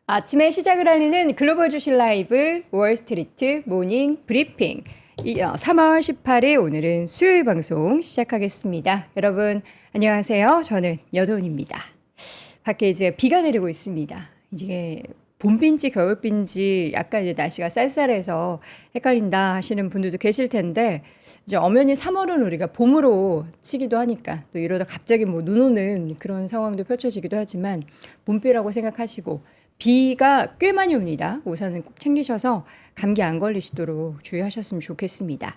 아침에 시작을 알리는 글로벌 주식 라이브 월스트리트 모닝 브리핑 3월 18일 오늘은 수요일 방송 시작하겠습니다. 여러분 안녕하세요. 저는 여돈입니다. 밖에 이제 비가 내리고 있습니다. 이게 봄빈지 겨울빈지 약간 이제 날씨가 쌀쌀해서 헷갈린다 하시는 분들도 계실 텐데 이제 엄연히 3월은 우리가 봄으로 치기도 하니까 또 이러다 갑자기 뭐 눈 오는 그런 상황도 펼쳐지기도 하지만 봄비라고 생각하시고 비가 꽤 많이 옵니다. 우산은 꼭 챙기셔서 감기 안 걸리시도록 주의하셨으면 좋겠습니다.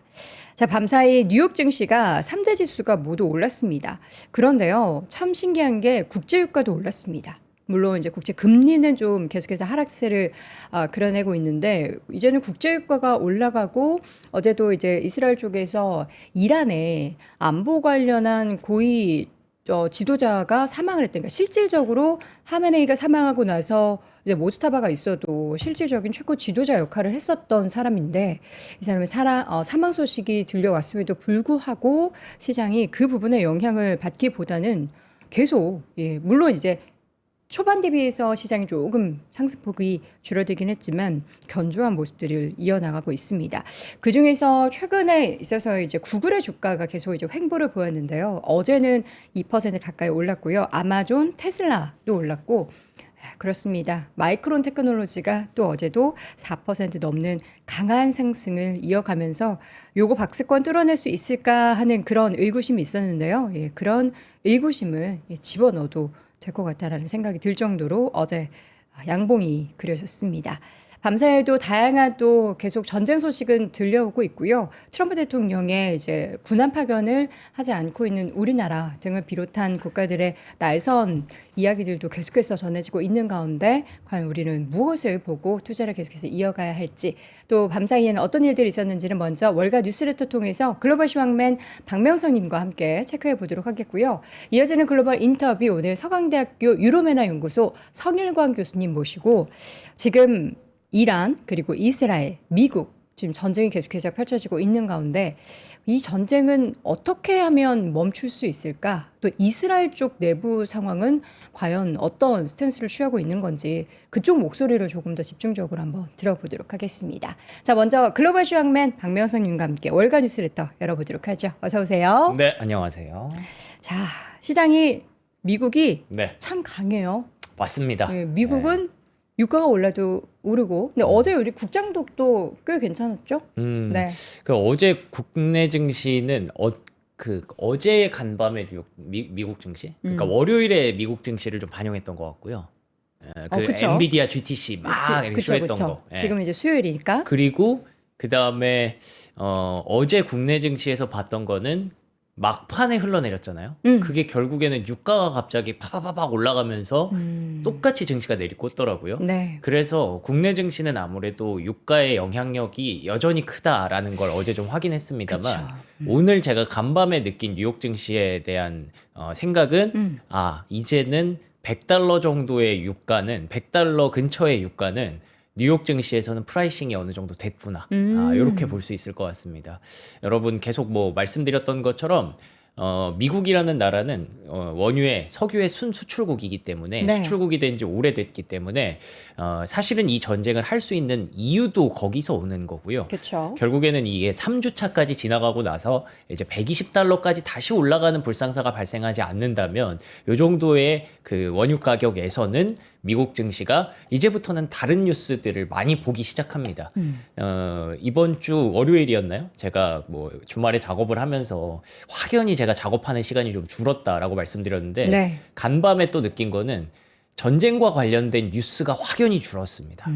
자, 밤사이 뉴욕 증시가 3대 지수가 모두 올랐습니다. 그런데요, 참 신기한 게 국제유가도 올랐습니다. 물론 이제 국제 금리는 좀 계속해서 하락세를 그려내고 있는데 이제는 국제유가가 올라가고 어제도 이제 이스라엘 쪽에서 이란에 안보 관련한 고위 지도자가 사망을 했다니까 실질적으로 하메네이가 사망하고 나서 이제 모스타바가 있어도 실질적인 최고 지도자 역할을 했었던 사람인데 이 사람의 사망 소식이 들려왔음에도 불구하고 시장이 그 부분에 영향을 받기보다는 계속 물론 이제 초반 대비해서 시장이 조금 상승폭이 줄어들긴 했지만 견조한 모습들을 이어나가고 있습니다. 그 중에서 최근에 있어서 이제 구글의 주가가 계속 이제 횡보를 보였는데요. 어제는 2% 가까이 올랐고요. 아마존, 테슬라도 올랐고 그렇습니다. 마이크론 테크놀로지가 또 어제도 4% 넘는 강한 상승을 이어가면서 요거 박스권 뚫어낼 수 있을까 하는 그런 의구심이 있었는데요. 그런 의구심을 집어넣어도 될 것 같다라는 생각이 들 정도로 어제 양봉이 그려졌습니다. 밤사이에도 다양한 또 계속 전쟁 소식은 들려오고 있고요. 트럼프 대통령의 이제 군함 파견을 하지 않고 있는 우리나라 등을 비롯한 국가들의 날선 이야기들도 계속해서 전해지고 있는 가운데 과연 우리는 무엇을 보고 투자를 계속해서 이어가야 할지 또 밤사이에는 어떤 일들이 있었는지는 먼저 월가 뉴스레터 통해서 글로벌 시황맨 박명성님과 함께 체크해 보도록 하겠고요. 이어지는 글로벌 인터뷰 오늘 서강대학교 유로메나 연구소 성일광 교수님 모시고 지금 이란 그리고 이스라엘, 미국 지금 전쟁이 계속해서 펼쳐지고 있는 가운데 이 전쟁은 어떻게 하면 멈출 수 있을까? 또 이스라엘 쪽 내부 상황은 과연 어떤 스탠스를 취하고 있는 건지 그쪽 목소리를 조금 더 집중적으로 한번 들어보도록 하겠습니다. 자, 먼저 글로벌 시황맨 박명성님과 함께 월가 뉴스레터 열어보도록 하죠. 어서 오세요. 네, 안녕하세요. 자, 시장이 미국이 네, 참 강해요. 맞습니다. 미국은 유가가 올라도 오르고 근데 어제 우리 국장독도 꽤 괜찮았죠? 네. 그 어제 국내 증시는 어제 간밤에 미국 증시, 그러니까 월요일에 미국 증시를 좀 반영했던 것 같고요. 그 그쵸. 엔비디아 GTC 막 이렇게 쇼했던 거. 예. 지금 이제 수요일이니까. 그리고 그 다음에 어제 국내 증시에서 봤던 거는 막판에 흘러내렸잖아요. 그게 결국에는 유가가 갑자기 파바바박 올라가면서 똑같이 증시가 내리꽂더라고요. 네. 그래서 국내 증시는 아무래도 유가의 영향력이 여전히 크다라는 걸 어제 좀 확인했습니다만 그쵸. 오늘 제가 간밤에 느낀 뉴욕 증시에 대한 생각은 이제는 100달러 정도의 유가는 100달러 근처의 유가는 뉴욕 증시에서는 프라이싱이 어느 정도 됐구나. 이렇게 볼 수 있을 것 같습니다. 여러분 계속 뭐 말씀드렸던 것처럼 미국이라는 나라는 원유의 석유의 순수출국이기 때문에 네. 수출국이 된 지 오래됐기 때문에 사실은 이 전쟁을 할 수 있는 이유도 거기서 오는 거고요. 그렇죠. 결국에는 이게 3주차까지 지나가고 나서 이제 120달러까지 다시 올라가는 불상사가 발생하지 않는다면 이 정도의 그 원유 가격에서는 미국 증시가 이제부터는 다른 뉴스들을 많이 보기 시작합니다. 이번 주 월요일이었나요? 제가 뭐 주말에 작업을 하면서 확연히 제가 작업하는 시간이 좀 줄었다라고 말씀드렸는데 네. 간밤에 또 느낀 거는 전쟁과 관련된 뉴스가 확연히 줄었습니다.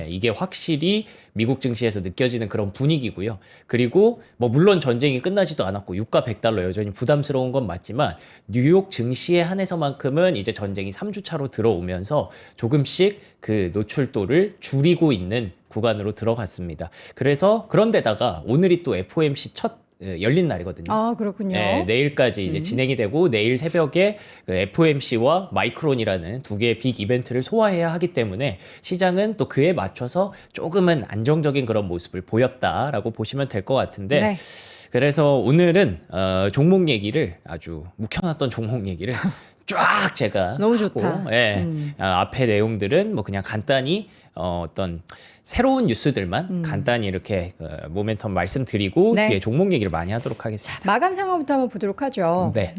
이게 확실히 미국 증시에서 느껴지는 그런 분위기고요. 그리고 뭐 물론 전쟁이 끝나지도 않았고 유가 100달러 여전히 부담스러운 건 맞지만 뉴욕 증시에 한해서만큼은 이제 전쟁이 3주차로 들어오면서 조금씩 그 노출도를 줄이고 있는 구간으로 들어갔습니다. 그래서 그런데다가 오늘이 또 FOMC 첫 열린 날이거든요. 아, 그렇군요. 네, 내일까지 이제 진행이 되고 내일 새벽에 그 FOMC와 마이크론이라는 두 개의 빅 이벤트를 소화해야 하기 때문에 시장은 또 그에 맞춰서 조금은 안정적인 그런 모습을 보였다라고 보시면 될 것 같은데 네. 그래서 오늘은 종목 얘기를 아주 묵혀놨던 종목 얘기를 쫙 제가 너무 하고, 좋다. 예. 앞에 내용들은 뭐 그냥 간단히 어떤 새로운 뉴스들만 간단히 이렇게 모멘텀 말씀드리고 네. 뒤에 종목 얘기를 많이 하도록 하겠습니다. 마감 상황부터 한번 보도록 하죠. 네.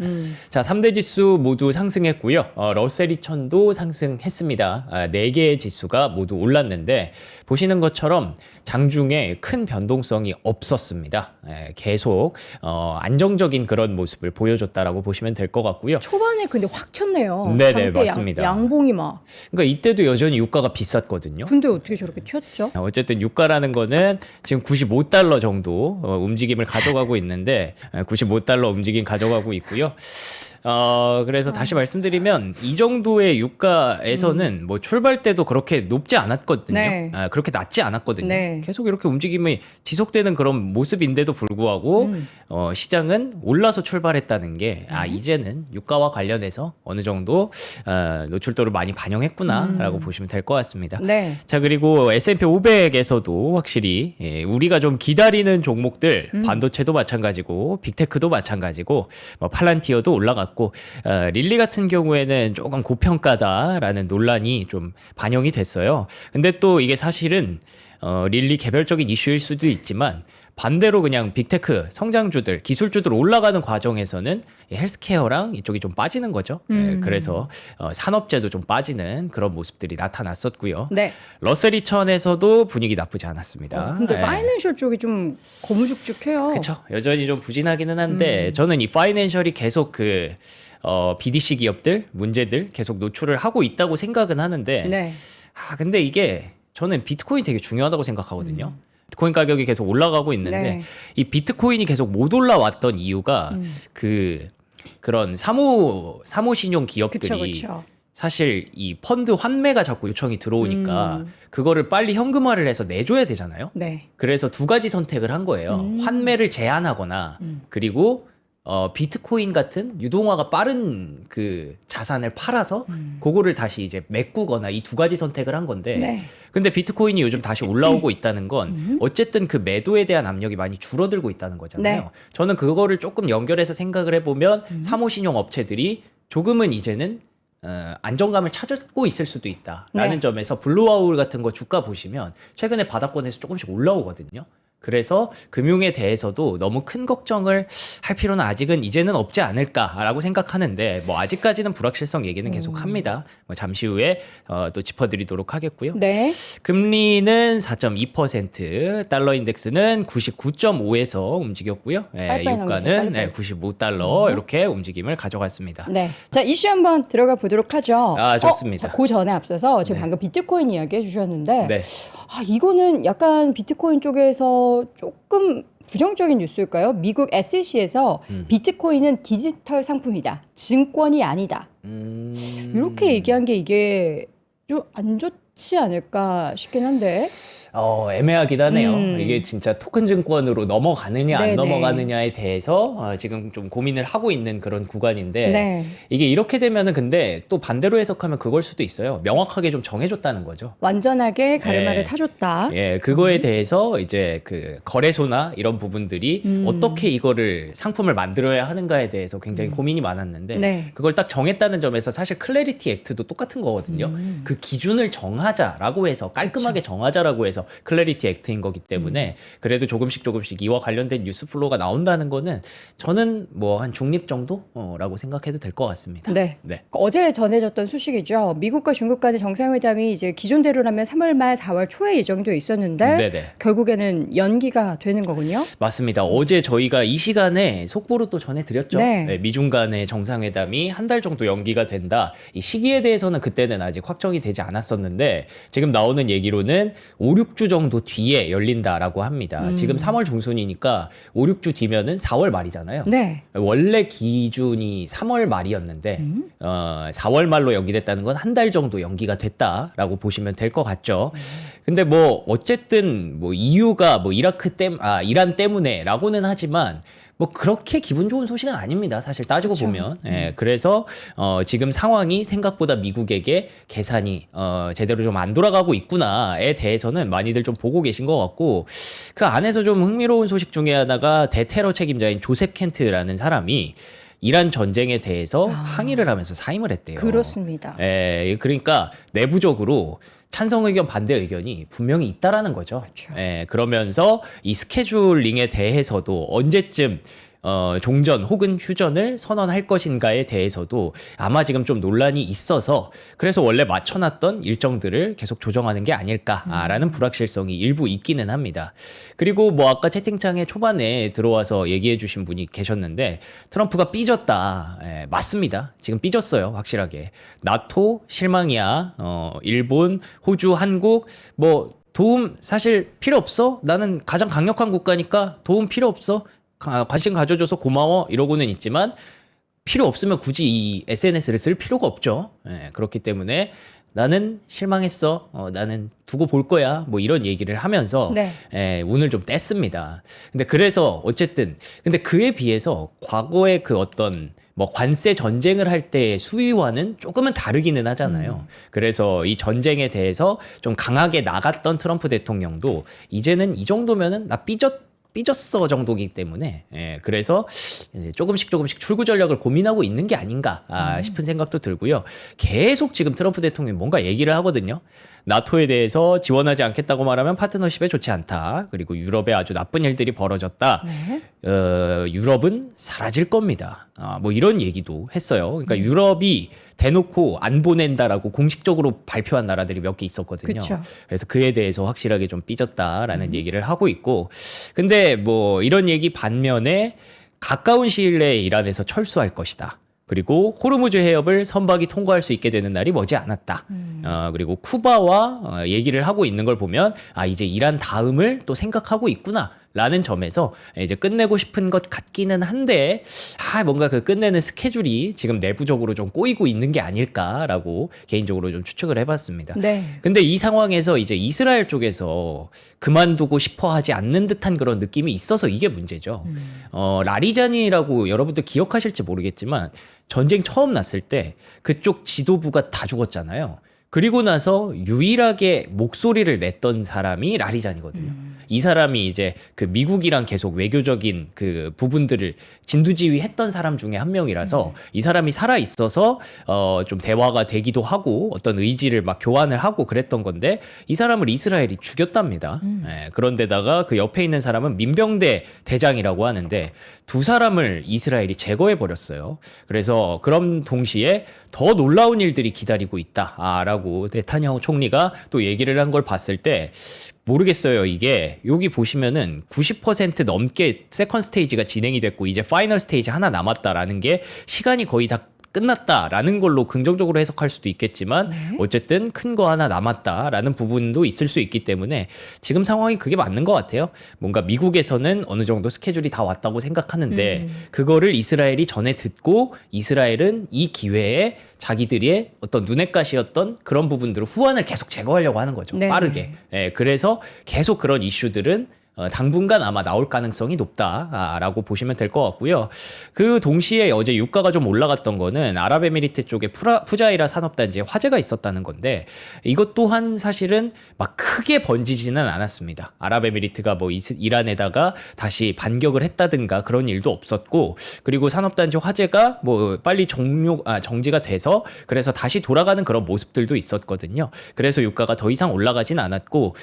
자, 3대 지수 모두 상승했고요. 러셀 2000도 상승했습니다. 4개의 지수가 모두 올랐는데 보시는 것처럼 장중에 큰 변동성이 없었습니다. 계속 안정적인 그런 모습을 보여줬다라고 보시면 될 것 같고요. 초반에 근데 확 튀었네요. 네네, 장대 맞습니다. 양봉이 막. 그러니까 이때도 여전히 유가가 비쌌거든요. 근데 어떻게 저렇게 튀었죠? 어쨌든 유가라는 거는 지금 95달러 정도 움직임을 가져가고 있는데 95달러 움직임 가져가고 있고요. 그래서 다시 말씀드리면 이 정도의 유가에서는 뭐 출발 때도 그렇게 높지 않았거든요. 네. 그렇게 낮지 않았거든요. 네. 계속 이렇게 움직임이 지속되는 그런 모습인데도 불구하고 시장은 올라서 출발했다는 게 이제는 유가와 관련해서 어느 정도 노출도를 많이 반영했구나라고 보시면 될 것 같습니다. 네. 자, 그리고 S&P 500에서도 확실히 우리가 좀 기다리는 종목들 반도체도 마찬가지고 빅테크도 마찬가지고 뭐 팔란티어도 올라갔고 릴리 같은 경우에는 조금 고평가다라는 논란이 좀 반영이 됐어요. 근데 또 이게 사실은 릴리 개별적인 이슈일 수도 있지만 반대로 그냥 빅테크 성장주들 기술주들 올라가는 과정에서는 이 헬스케어랑 이쪽이 좀 빠지는 거죠. 그래서 산업재도 좀 빠지는 그런 모습들이 나타났었고요. 네. 러셀 2000에서도 분위기 나쁘지 않았습니다. 근데 예. 파이낸셜 쪽이 좀 거무죽죽해요. 그렇죠. 여전히 좀 부진하기는 한데 저는 이 파이낸셜이 계속 BDC 기업들 문제들 계속 노출을 하고 있다고 생각은 하는데 네. 근데 이게 저는 비트코인 되게 중요하다고 생각하거든요. 비트코인 가격이 계속 올라가고 있는데 네. 이 비트코인이 계속 못 올라왔던 이유가 그런 사모 신용 기업들이 그쵸. 사실 이 펀드 환매가 자꾸 요청이 들어오니까 그거를 빨리 현금화를 해서 내줘야 되잖아요. 네. 그래서 두 가지 선택을 한 거예요. 환매를 제한하거나 그리고 비트코인 같은 유동화가 빠른 그 자산을 팔아서 그거를 다시 이제 메꾸거나 이 두 가지 선택을 한 건데 네. 근데 비트코인이 요즘 다시 올라오고 있다는 건 어쨌든 그 매도에 대한 압력이 많이 줄어들고 있다는 거잖아요. 네. 저는 그거를 조금 연결해서 생각을 해보면 사모신용 업체들이 조금은 이제는 안정감을 찾고 있을 수도 있다라는 네. 점에서 블루아울 같은 거 주가 보시면 최근에 바닥권에서 조금씩 올라오거든요. 그래서 금융에 대해서도 너무 큰 걱정을 할 필요는 아직은 이제는 없지 않을까라고 생각하는데 뭐 아직까지는 불확실성 얘기는 계속 합니다. 뭐 잠시 후에 또 짚어드리도록 하겠고요. 네. 금리는 4.2%, 달러 인덱스는 99.5에서 움직였고요. 빨리빨리 유가는 넘기세요, 95달러 이렇게 움직임을 가져갔습니다. 네. 자, 이슈 한번 들어가 보도록 하죠. 좋습니다. 그 전에 앞서서 지금 방금 비트코인 이야기 해주셨는데, 네. 이거는 약간 비트코인 쪽에서 조금 부정적인 뉴스일까요? 미국 SEC에서 비트코인은 디지털 상품이다. 증권이 아니다. 이렇게 얘기한 게 이게 좀 안 좋지 않을까 싶긴 한데. 애매하긴 하네요. 이게 진짜 토큰 증권으로 넘어가느냐 안 네네. 넘어가느냐에 대해서 지금 좀 고민을 하고 있는 그런 구간인데 네. 이게 이렇게 되면은 근데 또 반대로 해석하면 그걸 수도 있어요. 명확하게 좀 정해줬다는 거죠. 완전하게 가르마를 네. 타줬다. 예, 그거에 대해서 이제 그 거래소나 이런 부분들이 어떻게 이거를 상품을 만들어야 하는가에 대해서 굉장히 고민이 많았는데 네. 그걸 딱 정했다는 점에서 사실 클래리티 액트도 똑같은 거거든요. 그 기준을 정하자라고 해서 깔끔하게 정하자라고 해서 클래리티 액트인 거기 때문에 그래도 조금씩 이와 관련된 뉴스 플로우가 나온다는 거는 저는 뭐 한 중립 정도라고 생각해도 될 것 같습니다. 네. 어제 전해졌던 소식이죠. 미국과 중국 간의 정상회담이 이제 기존대로라면 3월 말 4월 초에 예정되어 있었는데 네네. 결국에는 연기가 되는 거군요. 맞습니다. 어제 저희가 이 시간에 속보로 또 전해드렸죠. 네. 미중 간의 정상회담이 한 달 정도 연기가 된다. 이 시기에 대해서는 그때는 아직 확정이 되지 않았었는데 지금 나오는 얘기로는 5, 6주 정도 뒤에 열린다라고 합니다. 지금 3월 중순이니까 5, 6주 뒤면은 4월 말이잖아요. 네. 원래 기준이 3월 말이었는데 4월 말로 연기됐다는 건 한 달 정도 연기가 됐다라고 보시면 될 것 같죠. 근데 뭐 어쨌든 뭐 이유가 뭐 이란 때문에라고는 하지만 뭐 그렇게 기분 좋은 소식은 아닙니다. 사실 따지고 그렇죠. 보면. 그래서 지금 상황이 생각보다 미국에게 계산이 제대로 좀 안 돌아가고 있구나에 대해서는 많이들 좀 보고 계신 것 같고 그 안에서 좀 흥미로운 소식 중에 하나가 대테러 책임자인 조셉 켄트라는 사람이 이란 전쟁에 대해서 항의를 하면서 사임을 했대요. 그렇습니다. 예, 그러니까 내부적으로 찬성 의견, 반대 의견이 분명히 있다라는 거죠. 그렇죠. 예, 그러면서 이 스케줄링에 대해서도 언제쯤 종전 혹은 휴전을 선언할 것인가에 대해서도 아마 지금 좀 논란이 있어서 그래서 원래 맞춰놨던 일정들을 계속 조정하는 게 아닐까라는 불확실성이 일부 있기는 합니다. 그리고 뭐 아까 채팅창에 초반에 들어와서 얘기해 주신 분이 계셨는데 트럼프가 삐졌다. 예, 맞습니다. 지금 삐졌어요. 확실하게. 나토 실망이야. 일본, 호주, 한국 뭐 도움 사실 필요 없어. 나는 가장 강력한 국가니까 도움 필요 없어. 관심 가져줘서 고마워 이러고는 있지만 필요 없으면 굳이 이 SNS를 쓸 필요가 없죠. 예, 그렇기 때문에 나는 실망했어. 나는 두고 볼 거야. 뭐 이런 얘기를 하면서 네. 예, 운을 좀 뗐습니다. 근데 그래서 어쨌든 근데 그에 비해서 과거의 그 어떤 뭐 관세 전쟁을 할 때의 수위와는 조금은 다르기는 하잖아요. 그래서 이 전쟁에 대해서 좀 강하게 나갔던 트럼프 대통령도 이제는 이 정도면은 나 삐졌어 정도이기 때문에 그래서 조금씩 출구 전략을 고민하고 있는 게 아닌가 싶은 생각도 들고요. 계속 지금 트럼프 대통령이 뭔가 얘기를 하거든요. 나토에 대해서 지원하지 않겠다고 말하면 파트너십에 좋지 않다. 그리고 유럽에 아주 나쁜 일들이 벌어졌다. 네. 유럽은 사라질 겁니다. 뭐 이런 얘기도 했어요. 그러니까 유럽이 대놓고 안 보낸다라고 공식적으로 발표한 나라들이 몇 개 있었거든요. 그쵸. 그래서 그에 대해서 확실하게 좀 삐졌다라는 얘기를 하고 있고, 근데 뭐 이런 얘기 반면에 가까운 시일 내에 이란에서 철수할 것이다. 그리고 호르무즈 해협을 선박이 통과할 수 있게 되는 날이 머지 않았다. 그리고 쿠바와 얘기를 하고 있는 걸 보면 이제 이란 다음을 또 생각하고 있구나. 라는 점에서 이제 끝내고 싶은 것 같기는 한데 뭔가 그 끝내는 스케줄이 지금 내부적으로 좀 꼬이고 있는 게 아닐까라고 개인적으로 좀 추측을 해봤습니다. 네. 근데 이 상황에서 이제 이스라엘 쪽에서 그만두고 싶어 하지 않는 듯한 그런 느낌이 있어서 이게 문제죠. 라리자니라고 여러분들 기억하실지 모르겠지만 전쟁 처음 났을 때 그쪽 지도부가 다 죽었잖아요. 그리고 나서 유일하게 목소리를 냈던 사람이 라리잔이거든요. 이 사람이 이제 그 미국이랑 계속 외교적인 그 부분들을 진두지휘했던 사람 중에 한 명이라서 이 사람이 살아 있어서 좀 대화가 되기도 하고 어떤 의지를 막 교환을 하고 그랬던 건데 이 사람을 이스라엘이 죽였답니다. 그런데다가 그 옆에 있는 사람은 민병대 대장이라고 하는데 두 사람을 이스라엘이 제거해 버렸어요. 그래서 그런 동시에 더 놀라운 일들이 기다리고 있다라고 네타냐후 총리가 또 얘기를 한 걸 봤을 때 모르겠어요. 이게 여기 보시면은 90% 넘게 세컨 스테이지가 진행이 됐고 이제 파이널 스테이지 하나 남았다라는 게 시간이 거의 다 끝났다라는 걸로 긍정적으로 해석할 수도 있겠지만 어쨌든 큰 거 하나 남았다라는 부분도 있을 수 있기 때문에 지금 상황이 그게 맞는 것 같아요. 뭔가 미국에서는 어느 정도 스케줄이 다 왔다고 생각하는데 그거를 이스라엘이 전에 듣고 이스라엘은 이 기회에 자기들의 어떤 눈엣 가시였던 그런 부분들을 후환을 계속 제거하려고 하는 거죠. 네. 빠르게. 그래서 계속 그런 이슈들은 당분간 아마 나올 가능성이 높다라고 보시면 될 것 같고요. 그 동시에 어제 유가가 좀 올라갔던 거는 아랍에미리트 쪽에 푸자이라 산업단지에 화재가 있었다는 건데 이것 또한 사실은 막 크게 번지지는 않았습니다. 아랍에미리트가 뭐 이란에다가 다시 반격을 했다든가 그런 일도 없었고 그리고 산업단지 화재가 뭐 빨리 정지가 돼서 그래서 다시 돌아가는 그런 모습들도 있었거든요. 그래서 유가가 더 이상 올라가진 않았고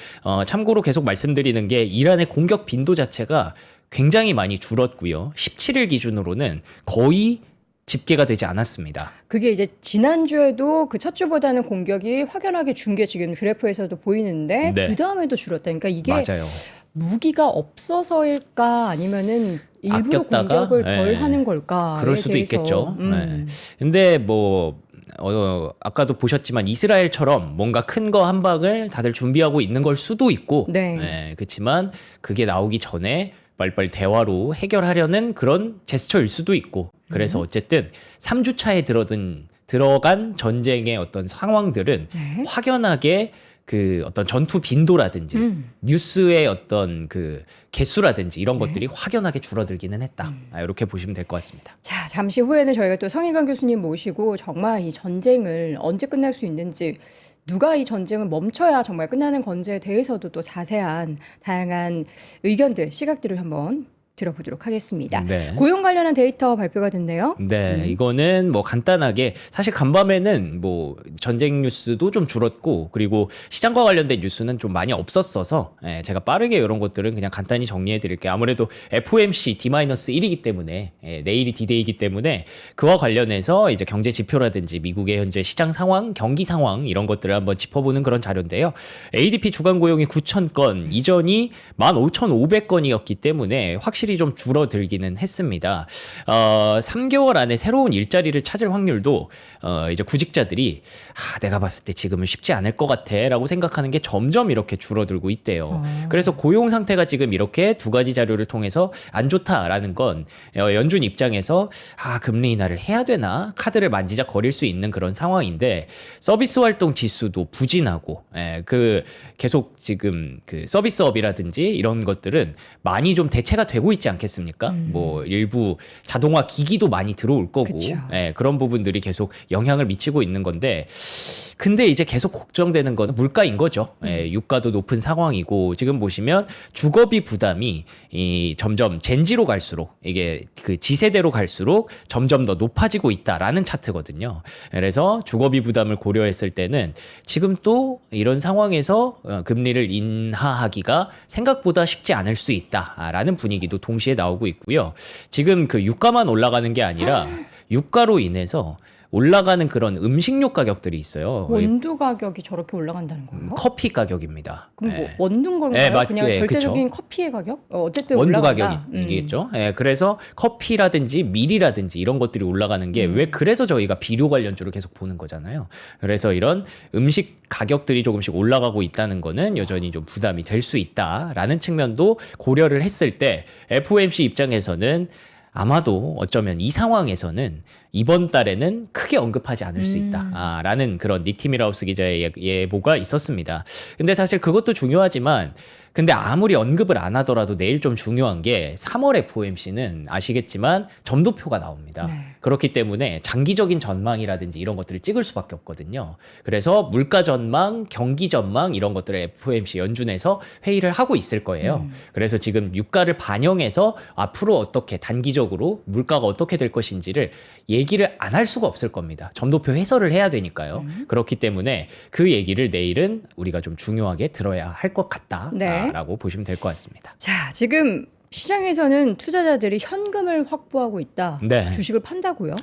참고로 계속 말씀드리는 게 이란의 공격 빈도 자체가 굉장히 많이 줄었고요. 17일 기준으로는 거의 집계가 되지 않았습니다. 그게 이제 지난주에도 그 첫 주보다는 공격이 확연하게 준 게 지금 그래프에서도 보이는데 네. 그 다음에도 줄었다. 그러니까 이게 맞아요. 무기가 없어서일까 아니면은 일부러 아꼈다가? 공격을 덜 네. 하는 걸까? 그럴 수도 있겠죠. 네. 근데 뭐 아까도 보셨지만 이스라엘처럼 뭔가 큰 거 한 방을 다들 준비하고 있는 걸 수도 있고 네. 그렇지만 그게 나오기 전에 빨리빨리 대화로 해결하려는 그런 제스처일 수도 있고 그래서 어쨌든 3주 차에 들어간 전쟁의 어떤 상황들은 네. 확연하게 그 어떤 전투 빈도라든지 뉴스의 어떤 그 개수라든지 이런 것들이 확연하게 줄어들기는 했다. 이렇게 보시면 될 것 같습니다. 자, 잠시 후에는 저희가 또 성일관 교수님 모시고 정말 이 전쟁을 언제 끝날 수 있는지 누가 이 전쟁을 멈춰야 정말 끝나는 건지에 대해서도 또 자세한 다양한 의견들, 시각들을 한번 들어보도록 하겠습니다. 네. 고용 관련한 데이터 발표가 됐네요. 네, 이거는 뭐 간단하게 사실 간밤에는 뭐 전쟁 뉴스도 좀 줄었고 그리고 시장과 관련된 뉴스는 좀 많이 없었어서 제가 빠르게 이런 것들은 그냥 간단히 정리해 드릴게요. 아무래도 FOMC D-1이기 때문에 내일이 D-Day이기 때문에 그와 관련해서 이제 경제 지표라든지 미국의 현재 시장 상황, 경기 상황 이런 것들을 한번 짚어보는 그런 자료인데요. ADP 주간 고용이 9,000건, 이전이 15,500건이었기 때문에 확실히 좀 줄어들기는 했습니다. 3개월 안에 새로운 일자리를 찾을 확률도 이제 구직자들이 내가 봤을 때 지금은 쉽지 않을 것 같아라고 생각하는 게 점점 이렇게 줄어들고 있대요. 그래서 고용 상태가 지금 이렇게 두 가지 자료를 통해서 안 좋다라는 건 연준 입장에서 금리 인하를 해야 되나 카드를 만지작거릴 수 있는 그런 상황인데 서비스 활동 지수도 부진하고 그 계속 지금 그 서비스업이라든지 이런 것들은 많이 좀 대체가 되고 있지 않겠습니까? 뭐 일부 자동화 기기도 많이 들어올 거고 그런 부분들이 계속 영향을 미치고 있는 건데 근데 이제 계속 걱정되는 거는 물가인 거죠. 유가도 높은 상황이고 지금 보시면 주거비 부담이 점점 젠지로 갈수록 이게 그 지세대로 갈수록 점점 더 높아지고 있다라는 차트거든요. 그래서 주거비 부담을 고려했을 때는 지금 또 이런 상황에서 금리를 인하하기가 생각보다 쉽지 않을 수 있다라는 분위기도 동시에 나오고 있고요. 지금 그 유가만 올라가는 게 아니라 유가로 인해서 올라가는 그런 음식료 가격들이 있어요. 원두 가격이 저렇게 올라간다는 거예요? 커피 가격입니다. 그럼 뭐 원두인 건가요? 그냥 절대적인 그쵸. 커피의 가격? 어쨌든 원두 올라간다. 가격이겠죠. 그래서 커피라든지 밀이라든지 이런 것들이 올라가는 게 왜 그래서 저희가 비료 관련주를 계속 보는 거잖아요. 그래서 이런 음식 가격들이 조금씩 올라가고 있다는 거는 여전히 좀 부담이 될 수 있다라는 측면도 고려를 했을 때 FOMC 입장에서는 아마도 어쩌면 이 상황에서는 이번 달에는 크게 언급하지 않을 수 있다라는 그런 닉 티밀하우스 기자의 예보가 있었습니다. 근데 사실 그것도 중요하지만 근데 아무리 언급을 안 하더라도 내일 좀 중요한 게 3월 FOMC는 아시겠지만 점도표가 나옵니다. 그렇기 때문에 장기적인 전망이라든지 이런 것들을 찍을 수밖에 없거든요. 그래서 물가 전망, 경기 전망 이런 것들을 FOMC 연준에서 회의를 하고 있을 거예요. 그래서 지금 유가를 반영해서 앞으로 어떻게 단기적으로 물가가 어떻게 될 것인지를 얘기를 안 할 수가 없을 겁니다. 점도표 해설을 해야 되니까요. 그렇기 때문에 그 얘기를 내일은 우리가 좀 중요하게 들어야 할 것 같다라고 보시면 될 것 같습니다. 자, 지금 시장에서는 투자자들이 현금을 확보하고 있다. 네. 주식을 판다고요?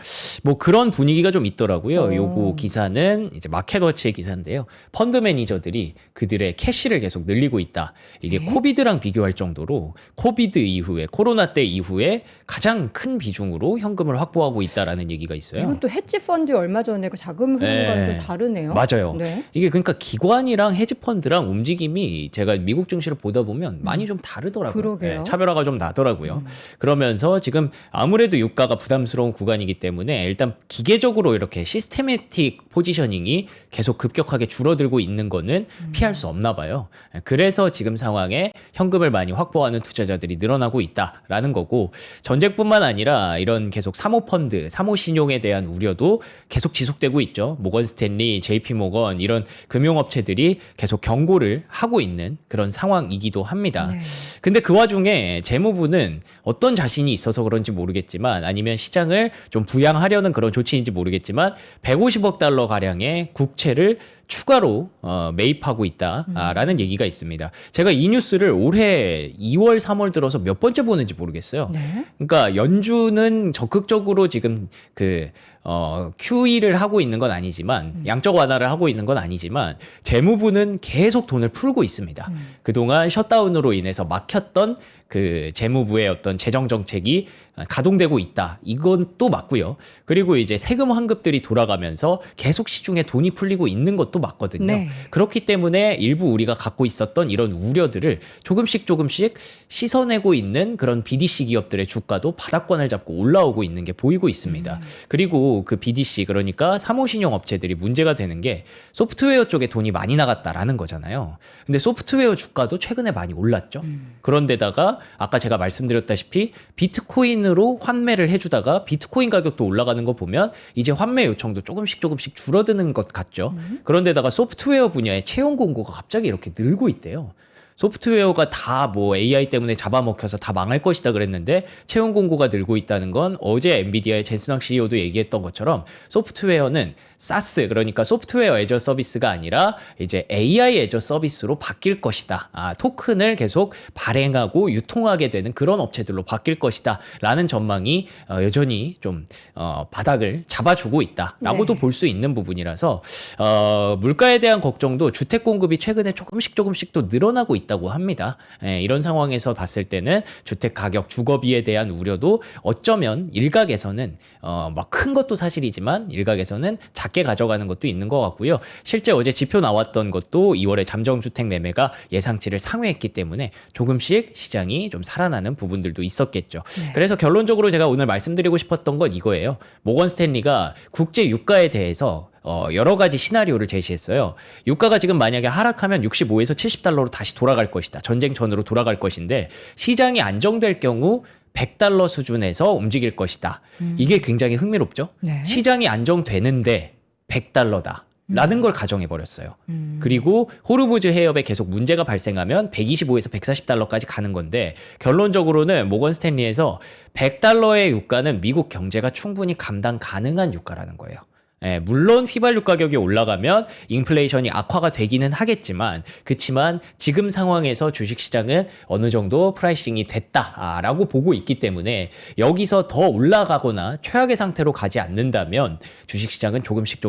뭐 그런 분위기가 좀 있더라고요. 요거 기사는 이제 마켓워치의 기사인데요. 펀드 매니저들이 그들의 캐시를 계속 늘리고 있다. 이게 코비드랑 비교할 정도로 코비드 이후에 코로나 때 이후에 가장 큰 비중으로 현금을 확보하고 있다라는 얘기가 있어요. 이건 또 헤지 펀드 얼마 전에 그 자금 흐름과는 좀 다르네요. 맞아요. 네. 이게 그러니까 기관이랑 헤지 펀드랑 움직임이 제가 미국 증시를 보다 보면 많이 좀 다르더라고요. 그러게요. 차별화가 좀 나더라고요. 그러면서 지금 아무래도 유가가 부담스러운 구간이기 때문에 일단 기계적으로 이렇게 시스테매틱 포지셔닝이 계속 급격하게 줄어들고 있는 거는 피할 수 없나 봐요. 그래서 지금 상황에 현금을 많이 확보하는 투자자들이 늘어나고 있다라는 거고 전쟁뿐만 아니라 이런 계속 사모펀드, 사모신용에 대한 우려도 계속 지속되고 있죠. 모건 스탠리, JP 모건 이런 금융업체들이 계속 경고를 하고 있는 그런 상황이기도 합니다. 근데 그 와중에 재무부는 어떤 자신이 있어서 그런지 모르겠지만 아니면 시장을 좀 부양하려는 그런 조치인지 모르겠지만 150억 달러 가량의 국채를 추가로 매입하고 있다라는 얘기가 있습니다. 제가 이 뉴스를 올해 2월, 3월 들어서 몇 번째 보는지 모르겠어요. 그러니까 연준은 적극적으로 지금 QE를 하고 있는 건 아니지만 양적 완화를 하고 있는 건 아니지만 재무부는 계속 돈을 풀고 있습니다. 그동안 셧다운으로 인해서 막혔던 그 재무부의 어떤 재정 정책이 가동되고 있다. 이건 또 맞고요. 그리고 이제 세금 환급들이 돌아가면서 계속 시중에 돈이 풀리고 있는 것도 맞거든요. 그렇기 때문에 일부 우리가 갖고 있었던 이런 우려들을 조금씩 씻어내고 있는 그런 BDC 기업들의 주가도 바닥권을 잡고 올라오고 있는 게 보이고 있습니다. 그리고 그 BDC 그러니까 사모신용 업체들이 문제가 되는 게 소프트웨어 쪽에 돈이 많이 나갔다라는 거잖아요. 근데 소프트웨어 주가도 최근에 많이 올랐죠. 그런데다가 아까 제가 말씀드렸다시피 비트코인으로 환매를 해주다가 비트코인 가격도 올라가는 거 보면 이제 환매 요청도 조금씩 줄어드는 것 같죠. 그런데다가 소프트웨어 분야의 채용 공고가 갑자기 이렇게 늘고 있대요. 소프트웨어가 다 뭐 AI 때문에 잡아먹혀서 다 망할 것이다 그랬는데 채용 공고가 늘고 있다는 건 어제 엔비디아의 젠슨왕 CEO도 얘기했던 것처럼 소프트웨어는 SaaS, 그러니까 소프트웨어 애저 서비스가 아니라 이제 AI 애저 서비스로 바뀔 것이다. 토큰을 계속 발행하고 유통하게 되는 그런 업체들로 바뀔 것이다. 라는 전망이 여전히 좀 바닥을 잡아주고 있다라고도 볼 수 있는 부분이라서 물가에 대한 걱정도 주택 공급이 최근에 조금씩 또 늘어나고 있다고 합니다. 이런 상황에서 봤을 때는 주택 가격, 주거비에 대한 우려도 어쩌면 일각에서는 막 큰 것도 사실이지만 일각에서는 작게 가져가는 것도 있는 것 같고요. 실제 어제 지표 나왔던 것도 2월에 잠정주택 매매가 예상치를 상회했기 때문에 조금씩 시장이 좀 살아나는 부분들도 있었겠죠. 그래서 결론적으로 제가 오늘 말씀드리고 싶었던 건 이거예요. 모건 스탠리가 국제 유가에 대해서 여러 가지 시나리오를 제시했어요. 유가가 지금 만약에 하락하면 65에서 70달러로 다시 돌아갈 것이다. 전쟁 전으로 돌아갈 것인데 시장이 안정될 경우 100달러 수준에서 움직일 것이다. 이게 굉장히 흥미롭죠? 네. 시장이 안정되는데 100달러다. 라는 걸 가정해버렸어요. 그리고 호르무즈 해협에 계속 문제가 발생하면 125에서 140달러까지 가는 건데 결론적으로는 모건 스탠리에서 100달러의 유가는 미국 경제가 충분히 감당 가능한 유가라는 거예요. 물론 휘발유 가격이 올라가면 인플레이션이 악화가 되기는 하겠지만 그치만 지금 상황에서 주식시장은 어느 정도 프라이싱이 됐다라고 보고 있기 때문에 여기서 더 올라가거나 최악의 상태로 가지 않는다면 주식시장은 조금씩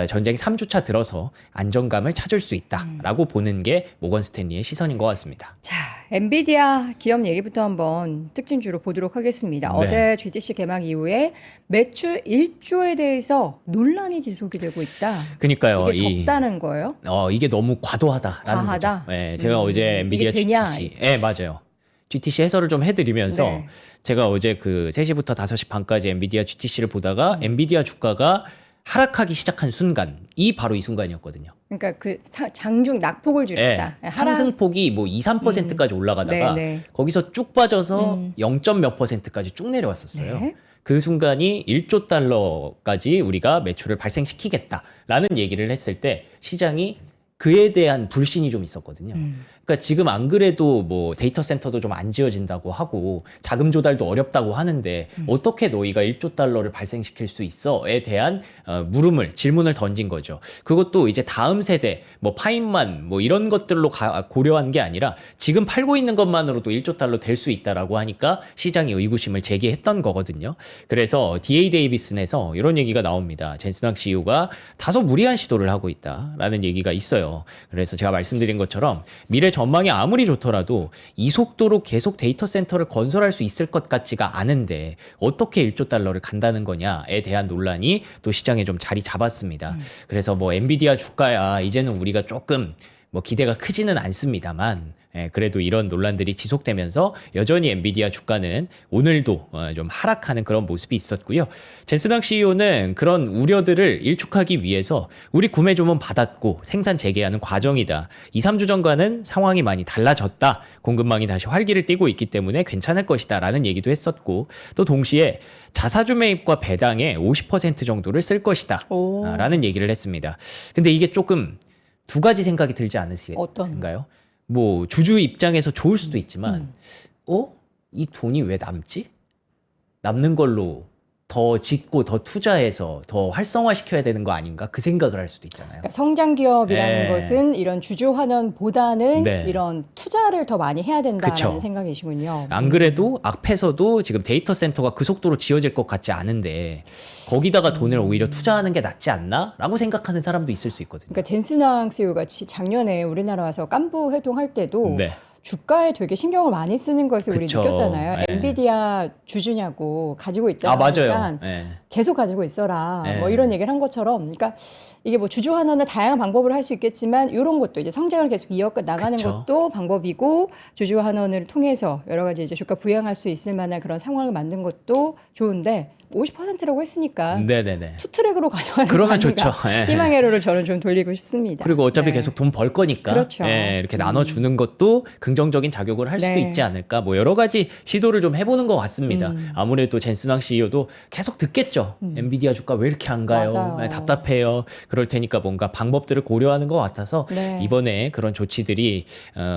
전쟁 3주차 들어서 안정감을 찾을 수 있다라고 보는 게 모건 스탠리의 시선인 것 같습니다. 자, 엔비디아 기업 얘기부터 한번 특징주로 보도록 하겠습니다. 네. 어제 GTC 개막 이후에 매출 1조에 대해서 논란이 지속이 되고 있다. 그러니까요. 이게 적다는 거예요? 이게 너무 과도하다라는 과하다? 거죠. 네, 제가 어제 엔비디아 이게 되냐? GTC, 맞아요. GTC 해설을 좀 해드리면서 네. 제가 어제 그 3시부터 5시 반까지 엔비디아 GTC를 보다가 엔비디아 주가가 하락하기 시작한 순간, 바로 이 순간이었거든요. 그러니까 그 장중 낙폭을 줄였다. 상승폭이 뭐 2, 3%까지 올라가다가 네. 거기서 쭉 빠져서 0점 몇 %까지 쭉 내려왔었어요. 네. 그 순간이 1조 달러까지 우리가 매출을 발생시키겠다라는 얘기를 했을 때 시장이 그에 대한 불신이 좀 있었거든요. 그러니까 지금 안 그래도 뭐 데이터 센터도 좀 안 지어진다고 하고 자금 조달도 어렵다고 하는데 어떻게 너희가 1조 달러를 발생시킬 수 있어?에 대한 질문을 던진 거죠. 그것도 이제 다음 세대 뭐 파인만 뭐 이런 것들로 고려한 게 아니라 지금 팔고 있는 것만으로도 1조 달러 될 수 있다라고 하니까 시장이 의구심을 제기했던 거거든요. 그래서 DA 데이비슨에서 이런 얘기가 나옵니다. 젠슨왕 CEO가 다소 무리한 시도를 하고 있다라는 얘기가 있어요. 그래서 제가 말씀드린 것처럼 미래 전망이 아무리 좋더라도 이 속도로 계속 데이터 센터를 건설할 수 있을 것 같지가 않은데 어떻게 1조 달러를 간다는 거냐에 대한 논란이 또 시장에 좀 자리 잡았습니다. 그래서 뭐 엔비디아 주가야 이제는 우리가 조금 뭐 기대가 크지는 않습니다만 그래도 이런 논란들이 지속되면서 여전히 엔비디아 주가는 오늘도 좀 하락하는 그런 모습이 있었고요. 젠슨왕 CEO는 그런 우려들을 일축하기 위해서 우리 구매 주문 받았고 생산 재개하는 과정이다. 2, 3주 전과는 상황이 많이 달라졌다. 공급망이 다시 활기를 띠고 있기 때문에 괜찮을 것이다. 라는 얘기도 했었고 또 동시에 자사주 매입과 배당의 50% 정도를 쓸 것이다. 라는 얘기를 했습니다. 근데 이게 조금 두 가지 생각이 들지 않으신가요? 뭐 주주 입장에서 좋을 수도 있지만 이 돈이 왜 남지? 남는 걸로 더 짓고 더 투자해서 더 활성화시켜야 되는 거 아닌가? 그 생각을 할 수도 있잖아요. 그러니까 성장 기업이라는 것은 이런 주주 환원보다는 이런 투자를 더 많이 해야 된다라는 그쵸. 생각이시군요. 안 그래도 앞에서도 지금 데이터 센터가 그 속도로 지어질 것 같지 않은데 거기다가 돈을 오히려 투자하는 게 낫지 않나? 라고 생각하는 사람도 있을 수 있거든요. 그러니까 젠슨왕 CEO가 작년에 우리나라 와서 깐부 회동할 때도 네. 주가에 되게 신경을 많이 쓰는 것을 그쵸. 우리 느꼈잖아요. 네. 엔비디아 주주냐고 가지고 있다 맞아요. 보니까 네. 계속 가지고 있어라. 네. 뭐 이런 얘기를 한 것처럼, 그러니까 이게 뭐 주주 환원을 다양한 방법으로 할 수 있겠지만 이런 것도 이제 성장을 계속 이어 나가는 그쵸. 것도 방법이고 주주 환원을 통해서 여러 가지 이제 주가 부양할 수 있을 만한 그런 상황을 만든 것도 좋은데 50%라고 했으니까 네네네. 투트랙으로 가져가는 그러면 거 아닌가. 좋죠. 예. 희망 회로를 저는 좀 돌리고 싶습니다. 그리고 어차피 네. 계속 돈 벌 거니까 그렇죠. 예, 이렇게 나눠주는 것도 긍정적인 작용을 할 수도 네. 있지 않을까. 뭐 여러 가지 시도를 좀 해보는 것 같습니다. 아무래도 젠슨왕 CEO도 계속 듣겠죠. 엔비디아 주가 왜 이렇게 안 가요? 맞아요. 예, 답답해요. 그럴 테니까 뭔가 방법들을 고려하는 것 같아서 네. 이번에 그런 조치들이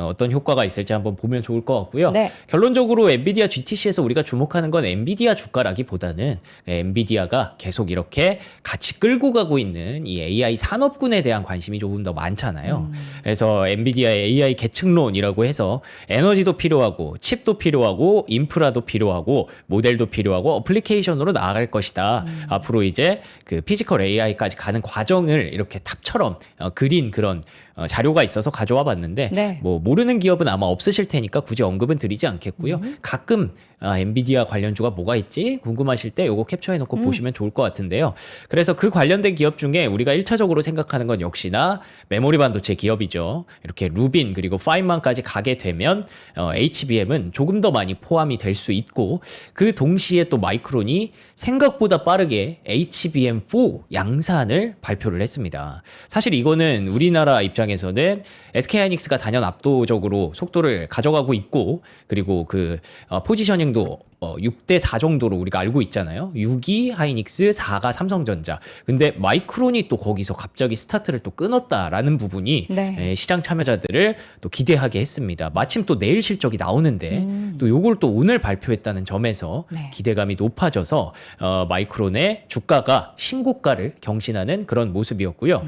어떤 효과가 있을지 한번 보면 좋을 것 같고요. 네. 결론적으로 엔비디아 GTC에서 우리가 주목하는 건 엔비디아 주가라기보다는 엔비디아가 계속 이렇게 같이 끌고 가고 있는 이 AI 산업군에 대한 관심이 조금 더 많잖아요. 그래서 엔비디아의 AI 계층론이라고 해서 에너지도 필요하고 칩도 필요하고 인프라도 필요하고 모델도 필요하고 어플리케이션으로 나아갈 것이다. 앞으로 이제 그 피지컬 AI까지 가는 과정을 이렇게 탑처럼 그린 그런 자료가 있어서 가져와 봤는데 네. 뭐 모르는 기업은 아마 없으실 테니까 굳이 언급은 드리지 않겠고요. 가끔 엔비디아 관련주가 뭐가 있지 궁금하실 때 요거 캡처해 놓고 보시면 좋을 것 같은데요. 그래서 그 관련된 기업 중에 우리가 1차적으로 생각하는 건 역시나 메모리 반도체 기업이죠. 이렇게 루빈 그리고 파인만까지 가게 되면 HBM은 조금 더 많이 포함이 될 수 있고 그 동시에 또 마이크론이 생각보다 빠르게 HBM4 양산을 발표를 했습니다. 사실 이거는 우리나라 입장에서는 SK하이닉스가 단연 압도적으로 속도를 가져가고 있고 그리고 그 포지셔닝도 6대 4 정도로 우리가 알고 있잖아요. 6이 하이닉스, 4가 삼성전자. 근데 마이크론이 또 거기서 갑자기 스타트를 또 끊었다라는 부분이 네. 시장 참여자들을 또 기대하게 했습니다. 마침 또 내일 실적이 나오는데 또 요걸 또 오늘 발표했다는 점에서 네. 기대감이 높아져서 마이크론의 주가가 신고가를 경신하는 그런 모습이었고요.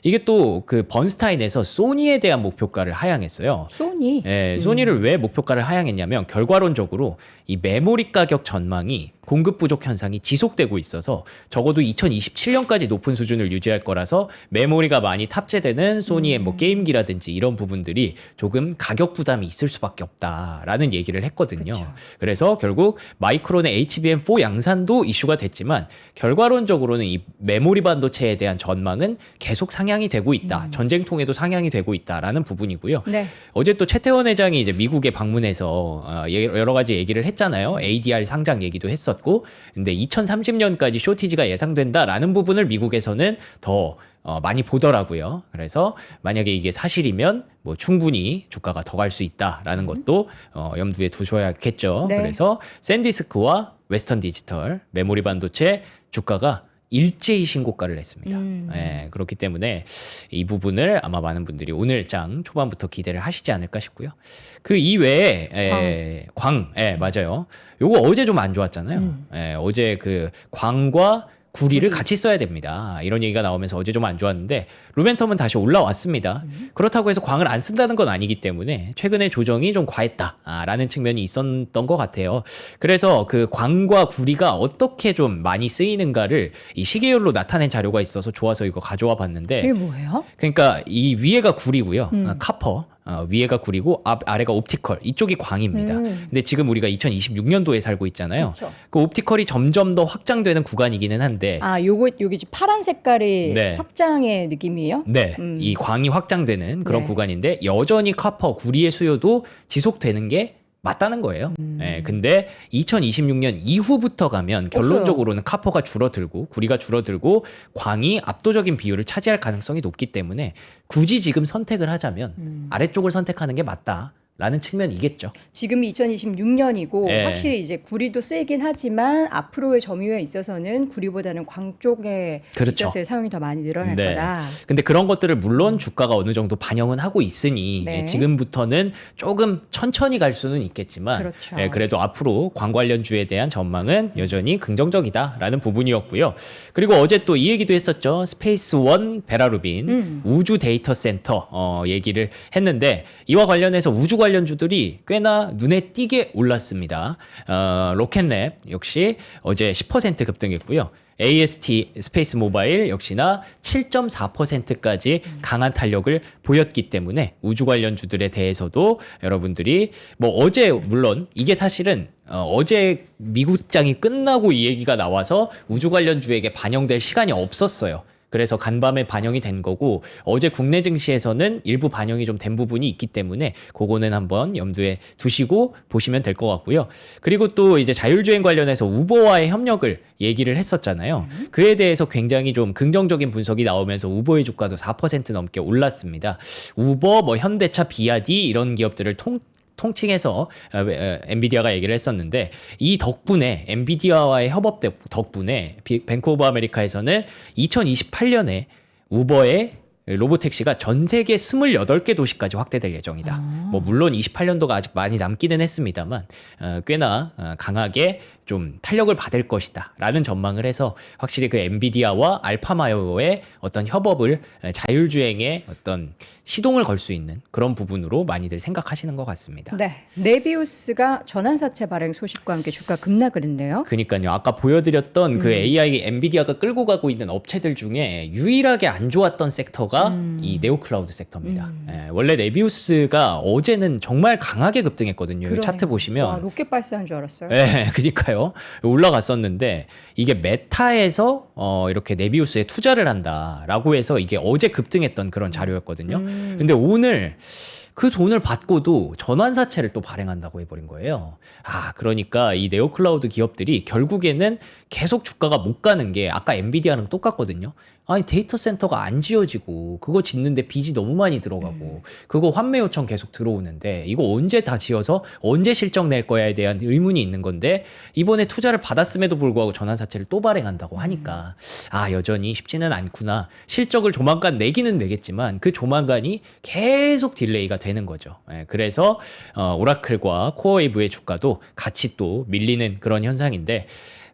이게 또 그 번스타인에서 소니에 대한 목표가를 하향했어요. 소니. 예, 소니를 왜 목표가를 하향했냐면 결과론적으로 이 메모리 가격 전망이 공급 부족 현상이 지속되고 있어서 적어도 2027년까지 높은 수준을 유지할 거라서 메모리가 많이 탑재되는 소니의 뭐 게임기라든지 이런 부분들이 조금 가격 부담이 있을 수밖에 없다라는 얘기를 했거든요. 그쵸. 그래서 결국 마이크론의 HBM4 양산도 이슈가 됐지만 결과론적으로는 이 메모리 반도체에 대한 전망은 계속 상향이 되고 있다. 전쟁통에도 상향이 되고 있다라는 부분이고요. 네. 어제 또 최태원 회장이 이제 미국에 방문해서 여러 가지 얘기를 했잖아요. ADR 상장 얘기도 했었고, 근데 2030년까지 쇼티지가 예상된다라는 부분을 미국에서는 더 많이 보더라고요. 그래서 만약에 이게 사실이면 뭐 충분히 주가가 더 갈 수 있다라는 것도 염두에 두셔야겠죠. 네. 그래서 샌디스크와 웨스턴 디지털 메모리 반도체 주가가 일제히 신고가를 냈습니다. 예, 그렇기 때문에 이 부분을 아마 많은 분들이 오늘 장 초반부터 기대를 하시지 않을까 싶고요. 그 이외에 광, 예, 맞아요. 요거 어제 좀 안 좋았잖아요. 예, 어제 그 광과 구리를 같이 써야 됩니다. 이런 얘기가 나오면서 어제 좀 안 좋았는데 루벤텀은 다시 올라왔습니다. 그렇다고 해서 광을 안 쓴다는 건 아니기 때문에 최근에 조정이 좀 과했다라는 측면이 있었던 것 같아요. 그래서 그 광과 구리가 어떻게 좀 많이 쓰이는가를 이 시계열로 나타낸 자료가 있어서 좋아서 이거 가져와 봤는데 이게 뭐예요? 그러니까 이 위에가 구리고요. 카퍼. 위에가 구리고 아래가 옵티컬 이쪽이 광입니다. 근데 지금 우리가 2026년도에 살고 있잖아요. 그렇죠. 그 옵티컬이 점점 더 확장되는 구간이기는 한데 요게 파란 색깔이 네. 확장의 느낌이에요? 네, 이 광이 확장되는 그런 네. 구간인데 여전히 카퍼 구리의 수요도 지속되는 게 맞다는 거예요. 예, 근데 2026년 이후부터 가면 결론적으로는 카퍼가 줄어들고 구리가 줄어들고 광이 압도적인 비율을 차지할 가능성이 높기 때문에 굳이 지금 선택을 하자면 아래쪽을 선택하는 게 맞다. 라는 측면이겠죠. 지금이 2026년이고 예. 확실히 이제 구리도 쓰이긴 하지만 앞으로의 점유에 있어서는 구리보다는 광 쪽에 그렇죠. 있어서의 사용이 더 많이 늘어날 네. 거다. 근데 그런 것들을 물론 주가가 어느 정도 반영은 하고 있으니 네. 지금부터는 조금 천천히 갈 수는 있겠지만 그렇죠. 그래도 앞으로 광 관련주에 대한 전망은 여전히 긍정적이다라는 부분이었고요. 그리고 어제 또 이 얘기도 했었죠. 스페이스원 베라루빈 우주 데이터 센터 얘기를 했는데 이와 관련해서 우주 관련주들이 꽤나 눈에 띄게 올랐습니다. 로켓랩 역시 어제 10% 급등했고요. AST 스페이스 모바일 역시나 7.4%까지 강한 탄력을 보였기 때문에 우주 관련주들에 대해서도 여러분들이 뭐 어제 물론 이게 사실은 어제 미국장이 끝나고 이 얘기가 나와서 우주 관련주에게 반영될 시간이 없었어요. 그래서 간밤에 반영이 된 거고 어제 국내 증시에서는 일부 반영이 좀 된 부분이 있기 때문에 그거는 한번 염두에 두시고 보시면 될 것 같고요. 그리고 또 이제 자율주행 관련해서 우버와의 협력을 얘기를 했었잖아요. 그에 대해서 굉장히 좀 긍정적인 분석이 나오면서 우버의 주가도 4% 넘게 올랐습니다. 우버, 뭐 현대차, 비아디 이런 기업들을 통칭해서 엔비디아가 얘기를 했었는데 이 덕분에 엔비디아와의 협업 덕분에 뱅크 오브 아메리카에서는 2028년에 우버의 로보택시가 전 세계 28개 도시까지 확대될 예정이다. 뭐 물론 28년도가 아직 많이 남기는 했습니다만 꽤나 강하게 좀 탄력을 받을 것이다 라는 전망을 해서 확실히 그 엔비디아와 알파마요의 어떤 협업을 자율주행에 어떤 시동을 걸 수 있는 그런 부분으로 많이들 생각하시는 것 같습니다. 네, 네비우스가 전환사채 발행 소식과 함께 주가 급락을 했네요. 그러니까요. 아까 보여드렸던 그 AI 엔비디아가 끌고 가고 있는 업체들 중에 유일하게 안 좋았던 섹터가 이 네오클라우드 섹터입니다. 예, 원래 네비우스가 어제는 정말 강하게 급등했거든요. 이 차트 보시면. 와, 로켓 발사한 줄 알았어요. 네, 그니까요. 올라갔었는데 이게 메타에서 이렇게 네비우스에 투자를 한다라고 해서 이게 어제 급등했던 그런 자료였거든요. 근데 오늘 그 돈을 받고도 전환사채를 또 발행한다고 해버린 거예요. 그러니까 이 네오클라우드 기업들이 결국에는 계속 주가가 못 가는 게 아까 엔비디아랑 똑같거든요. 아니 데이터 센터가 안 지어지고 그거 짓는데 빚이 너무 많이 들어가고 그거 환매 요청 계속 들어오는데 이거 언제 다 지어서 언제 실적 낼 거야에 대한 의문이 있는 건데 이번에 투자를 받았음에도 불구하고 전환사채를 또 발행한다고 하니까 여전히 쉽지는 않구나. 실적을 조만간 내기는 내겠지만 그 조만간이 계속 딜레이가 되는 거죠. 그래서 오라클과 코어웨이브의 주가도 같이 또 밀리는 그런 현상인데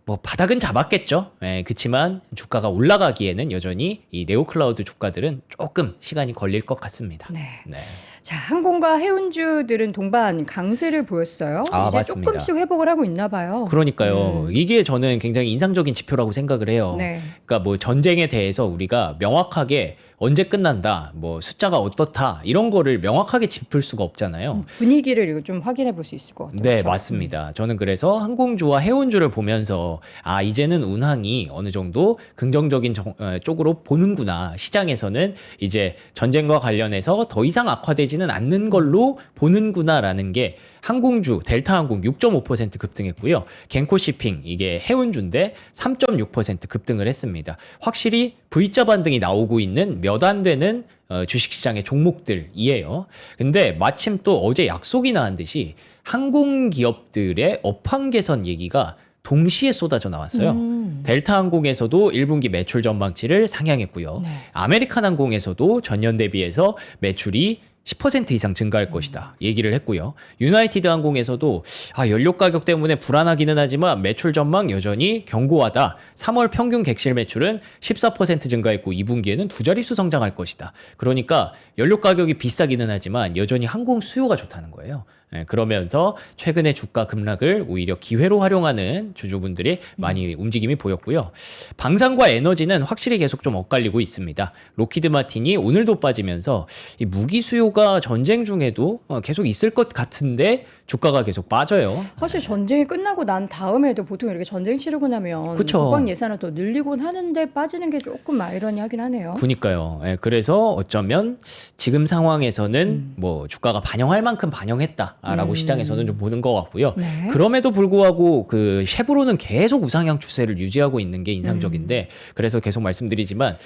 뭐 바닥은 잡았겠죠. 그렇지만 주가가 올라가기에는 여전히 이 네오클라우드 주가들은 조금 시간이 걸릴 것 같습니다. 네. 네. 자, 항공과 해운주들은 동반 강세를 보였어요. 이제 맞습니다. 조금씩 회복을 하고 있나 봐요. 그러니까요. 이게 저는 굉장히 인상적인 지표라고 생각을 해요. 네. 그러니까 뭐 전쟁에 대해서 우리가 명확하게 언제 끝난다, 뭐 숫자가 어떻다 이런 거를 명확하게 짚을 수가 없잖아요. 분위기를 이거 좀 확인해 볼 수 있을 것 같아요. 네, 그렇죠? 맞습니다. 저는 그래서 항공주와 해운주를 보면서 이제는 운항이 어느 정도 긍정적인 쪽으로 보는구나. 시장에서는 이제 전쟁과 관련해서 더 이상 악화되지는 않는 걸로 보는구나라는 게 항공주 델타항공 6.5% 급등했고요. 겐코시핑 이게 해운주인데 3.6% 급등을 했습니다. 확실히 V자 반등이 나오고 있는 몇 안 되는 주식시장의 종목들이에요. 근데 마침 또 어제 약속이 나온 듯이 항공기업들의 업황 개선 얘기가 동시에 쏟아져 나왔어요. 델타항공에서도 1분기 매출 전망치를 상향했고요. 네. 아메리칸 항공에서도 전년 대비해서 매출이 10% 이상 증가할 것이다 얘기를 했고요. 유나이티드 항공에서도 연료 가격 때문에 불안하기는 하지만 매출 전망 여전히 견고하다. 3월 평균 객실 매출은 14% 증가했고 2분기에는 두 자릿수 성장할 것이다. 그러니까 연료 가격이 비싸기는 하지만 여전히 항공 수요가 좋다는 거예요. 그러면서 최근에 주가 급락을 오히려 기회로 활용하는 주주분들이 많이 움직임이 보였고요. 방산과 에너지는 확실히 계속 좀 엇갈리고 있습니다. 로키드 마틴이 오늘도 빠지면서 이 무기 수요가 전쟁 중에도 계속 있을 것 같은데 주가가 계속 빠져요. 사실 전쟁이 끝나고 난 다음에도 보통 이렇게 전쟁 치르고 나면 그쵸. 국방 예산을 더 늘리곤 하는데 빠지는 게 조금 아이러니하긴 하네요. 그니까요. 그래서 어쩌면 지금 상황에서는 뭐 주가가 반영할 만큼 반영했다라고 시장에서는 좀 보는 것 같고요. 네. 그럼에도 불구하고 그 쉐브론은 계속 우상향 추세를 유지하고 있는 게 인상적인데 그래서 계속 말씀드리지만